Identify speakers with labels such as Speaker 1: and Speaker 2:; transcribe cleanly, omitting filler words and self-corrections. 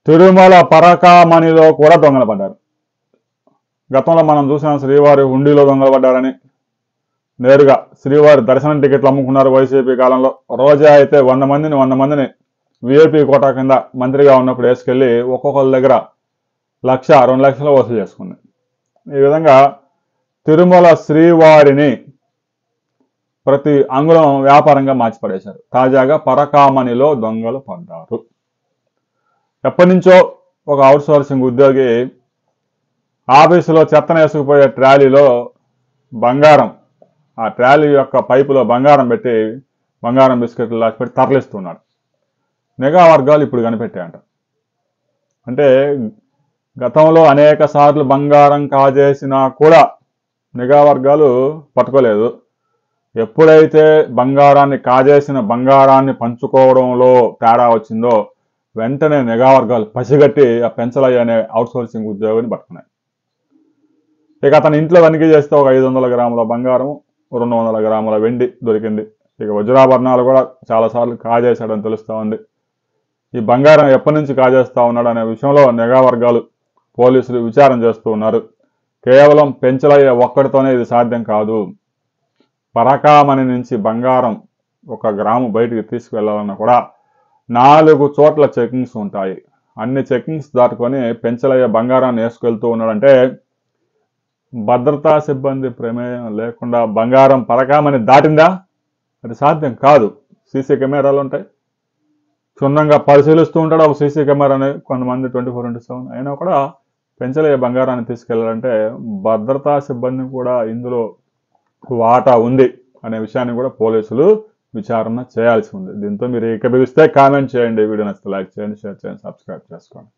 Speaker 1: తిరుమల పరకామణిలో కూడా దొంగలు పడ్డారు. గతంలో మనం చూసాం శ్రీవారి హుండీలో దొంగలు పడ్డారని. నేరుగా శ్రీవారి దర్శనం టికెట్లు అమ్ముకున్నారు వైసీపీ కాలంలో. రోజా అయితే 100 మందిని విఐపీ కోటా కింద మంత్రిగా ఉన్నప్పుడు వేసుకెళ్ళి ఒక్కొక్కరి దగ్గర 1,00,000, 2 లక్షలు వసూలు చేసుకుంది. ఈ విధంగా తిరుమల శ్రీవారిని ప్రతి అంగుళం వ్యాపారంగా మార్చిపడేశారు. తాజాగా పరకామణిలో దొంగలు పడ్డారు. ఎప్పటి నుంచో ఒక అవుట్సోర్సింగ్ ఉద్యోగి ఆఫీసులో చెత్తను వేసుకుపోయే ట్రాలీలో బంగారం, ఆ ట్రాలీ యొక్క పైపులో బంగారం పెట్టి బంగారం బిస్కెట్లు పెట్టి తరలిస్తున్నాడు. నిఘా వర్గాలు ఇప్పుడు కనిపెట్టాయంట. అంటే గతంలో అనేక సార్లు బంగారం కాజేసినా కూడా నిఘా వర్గాలు పట్టుకోలేదు. ఎప్పుడైతే బంగారాన్ని కాజేసిన బంగారాన్ని పంచుకోవడంలో తేడా వచ్చిందో వెంటనే నిఘా వర్గాలు పసిగట్టి ఆ పెంచలయ్య అనే అవుట్సోర్సింగ్ ఉద్యోగిని పట్టుకున్నాయి. ఇక అతని ఇంట్లో తనిఖీ చేస్తే ఒక 500 గ్రాముల బంగారం, 200 గ్రాముల వెండి దొరికింది. ఇక వజ్రాభరణాలు కూడా చాలాసార్లు కాజేశాడని తెలుస్తూ ఉంది. ఈ బంగారం ఎప్పటి నుంచి కాజేస్తా ఉన్నాడు అనే విషయంలో నిఘా వర్గాలు పోలీసులు విచారణ చేస్తూ ఉన్నారు. కేవలం పెంచలయ్య ఒక్కడితోనే ఇది సాధ్యం కాదు. పరకామణి నుంచి బంగారం 1 గ్రాము బయటికి తీసుకువెళ్లాలన్నా కూడా 4 చోట్ల చెకింగ్స్ ఉంటాయి. అన్ని చెకింగ్స్ దాటుకొని పెంచలయ్య బంగారాన్ని వేసుకెళ్తూ ఉన్నాడంటే భద్రతా సిబ్బంది ప్రమేయం లేకుండా బంగారం పరకామణి దాటిందా? అది సాధ్యం కాదు. సీసీ కెమెరాలు ఉంటాయి, క్షుణ్ణంగా పరిశీలిస్తూ ఉంటాడు ఒక సీసీ కెమెరాని కొంతమంది 24/7. అయినా కూడా పెంచలయ్య బంగారాన్ని తీసుకెళ్లాలంటే భద్రతా సిబ్బంది కూడా ఇందులో వాటా ఉంది అనే విషయాన్ని కూడా పోలీసులు విచారణ చేయాల్సి ఉంది. దీంతో మీరు ఏకీభవిస్తే కామెంట్ చేయండి, వీడియో నచ్చితే లైక్ చేయండి, షేర్ చేయండి, సబ్స్క్రైబ్ చేసుకోండి.